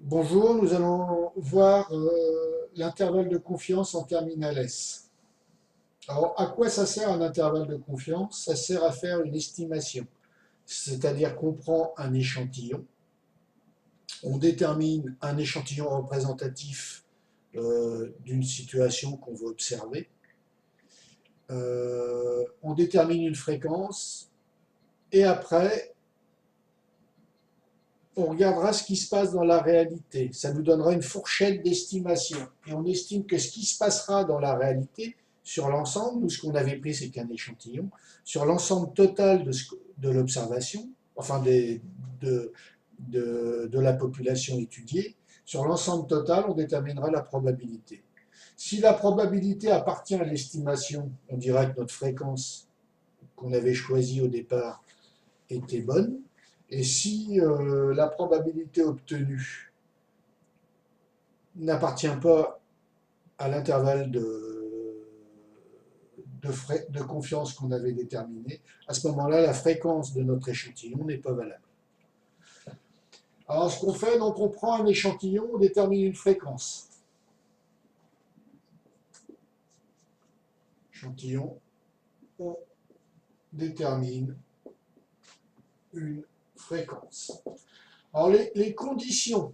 Bonjour, nous allons voir l'intervalle de confiance en terminal S. Alors, à quoi ça sert un intervalle de confiance? Ça sert à faire une estimation, c'est-à-dire qu'on prend un échantillon, on détermine un échantillon représentatif d'une situation qu'on veut observer, on détermine une fréquence, et après, on regardera ce qui se passe dans la réalité. Ça nous donnera une fourchette d'estimation. Et on estime que ce qui se passera dans la réalité, sur l'ensemble, nous ce qu'on avait pris c'est qu'un échantillon, sur l'ensemble total de l'observation, enfin de la population étudiée, sur l'ensemble total, on déterminera la probabilité. Si la probabilité appartient à l'estimation, on dira que notre fréquence qu'on avait choisie au départ était bonne. Et si la probabilité obtenue n'appartient pas à l'intervalle de confiance qu'on avait déterminé, à ce moment-là, la fréquence de notre échantillon n'est pas valable. Alors, ce qu'on fait, donc, on prend un échantillon, on détermine une fréquence. Échantillon, on détermine une fréquence. Alors, les conditions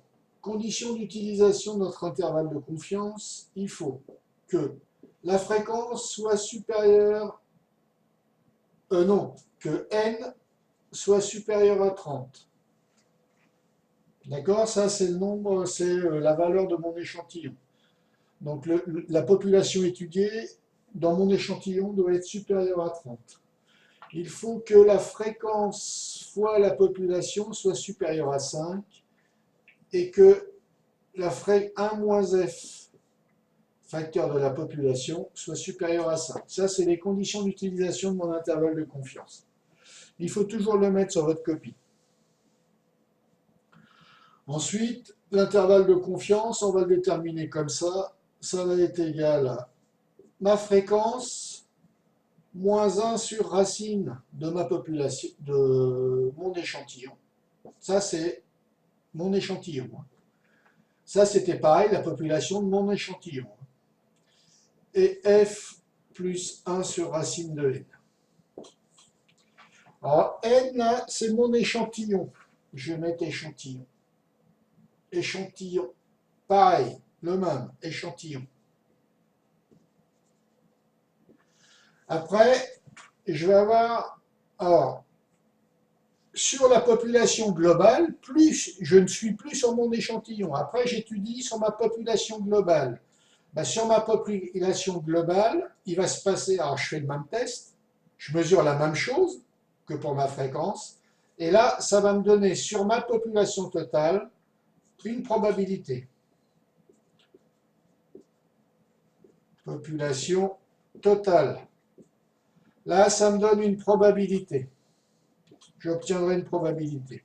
d'utilisation de notre intervalle de confiance, il faut que la fréquence soit supérieure, non, que n soit supérieur à 30. D'accord? Ça, c'est le nombre, c'est la valeur de mon échantillon. Donc, la population étudiée dans mon échantillon doit être supérieure à 30. Il faut que la fréquence fois la population soit supérieure à 5 et que la fréquence 1 moins f facteur de la population soit supérieur à 5. Ça, c'est les conditions d'utilisation de mon intervalle de confiance. Il faut toujours le mettre sur votre copie. Ensuite, l'intervalle de confiance, on va le déterminer comme ça. Ça va être égal à ma fréquence moins 1 sur racine de ma population, de mon échantillon. Ça, c'est mon échantillon. Ça, c'était pareil, la population de mon échantillon. Et f plus 1 sur racine de n. Alors, n, c'est mon échantillon. Je vais mettre échantillon. Échantillon. Pareil, le même, échantillon. Après, je vais avoir, alors, sur la population globale, plus je ne suis plus sur mon échantillon. Après, j'étudie sur ma population globale. Ben, sur ma population globale, il va se passer, alors je fais le même test, je mesure la même chose que pour ma fréquence, et là, ça va me donner sur ma population totale une probabilité. Population totale. Là, ça me donne une probabilité. J'obtiendrai une probabilité.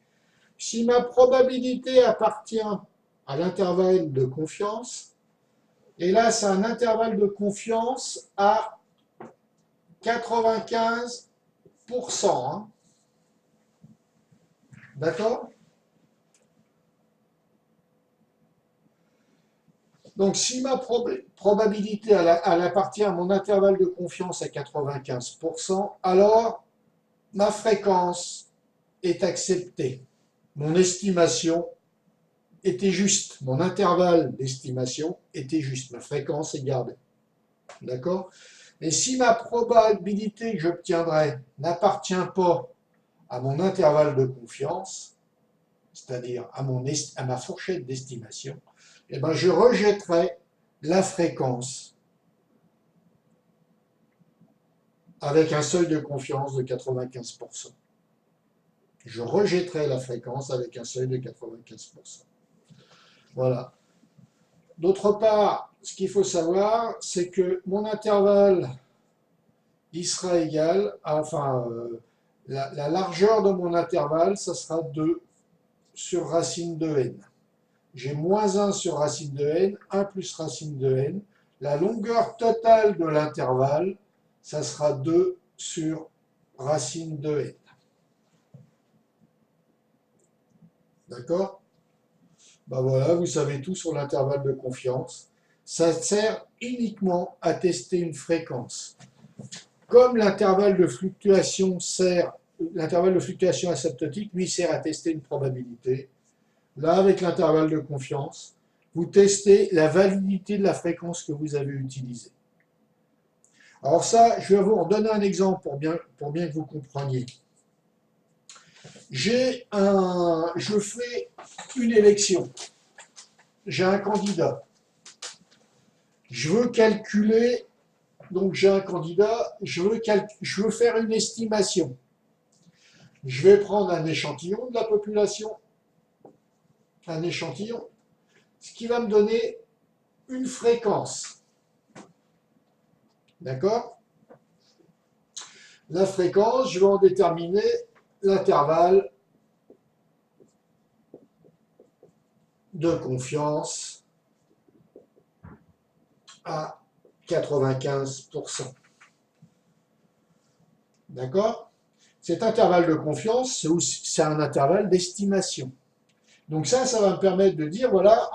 Si ma probabilité appartient à l'intervalle de confiance, et là, c'est un intervalle de confiance à 95%. Hein. D'accord? Donc, si ma probabilité elle appartient à mon intervalle de confiance à 95%, alors ma fréquence est acceptée. Mon estimation était juste. Mon intervalle d'estimation était juste. Ma fréquence est gardée. D'accord? Et si ma probabilité que j'obtiendrai n'appartient pas à mon intervalle de confiance, c'est-à-dire à ma fourchette d'estimation, eh ben je rejetterai la fréquence avec un seuil de confiance de 95%. Je rejetterai la fréquence avec un seuil de 95%. Voilà. D'autre part, ce qu'il faut savoir, c'est que mon intervalle, il sera égal à, la largeur de mon intervalle, ça sera 2 sur racine de n. J'ai moins 1 sur racine de n, 1 plus racine de n. La longueur totale de l'intervalle, ça sera 2 sur racine de n. D'accord? Ben voilà, vous savez tout sur l'intervalle de confiance. Ça sert uniquement à tester une fréquence. Comme l'intervalle de fluctuation asymptotique, lui, sert à tester une probabilité. Là, avec l'intervalle de confiance, vous testez la validité de la fréquence que vous avez utilisée. Alors ça, je vais vous redonner un exemple pour bien que vous compreniez. Je fais une élection. J'ai un candidat. Je veux calculer, donc j'ai un candidat, je veux faire une estimation. Je vais prendre un échantillon de la population, un échantillon, ce qui va me donner une fréquence. D'accord? La fréquence, je vais en déterminer l'intervalle de confiance à 95%. D'accord? Cet intervalle de confiance, c'est un intervalle d'estimation. Donc ça va me permettre de dire, voilà,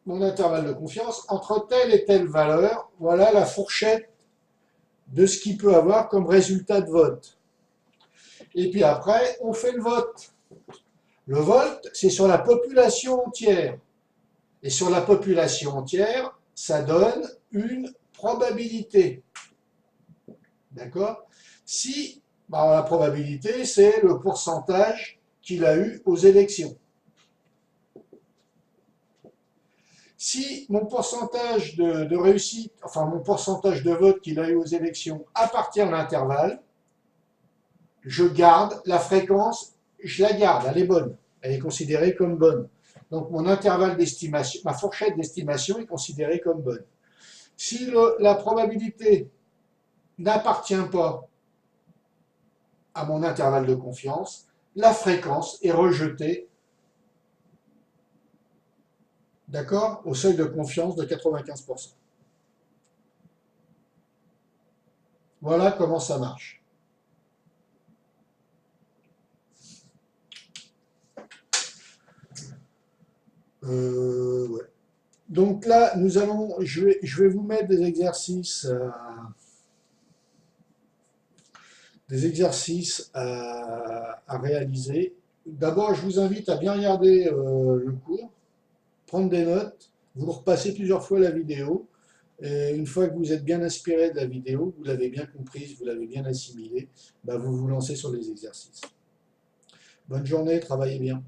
mon intervalle de confiance, entre telle et telle valeur, voilà la fourchette de ce qu'il peut avoir comme résultat de vote. Et puis après, on fait le vote. Le vote, c'est sur la population entière. Et sur la population entière, ça donne une probabilité. D'accord? La probabilité, c'est le pourcentage qu'il a eu aux élections. Si mon pourcentage de réussite, enfin mon pourcentage de vote qu'il a eu aux élections appartient à l'intervalle, je garde la fréquence, je la garde, elle est bonne, elle est considérée comme bonne. Donc mon intervalle d'estimation, ma fourchette d'estimation est considérée comme bonne. Si la probabilité n'appartient pas à mon intervalle de confiance, la fréquence est rejetée, d'accord, au seuil de confiance de 95%. Voilà comment ça marche. Ouais. Donc là, je vais vous mettre des exercices à réaliser. D'abord, je vous invite à bien regarder le cours, prendre des notes, vous repassez plusieurs fois la vidéo. Et une fois que vous êtes bien inspiré de la vidéo, vous l'avez bien comprise, vous l'avez bien assimilée, vous vous lancez sur les exercices. Bonne journée, travaillez bien.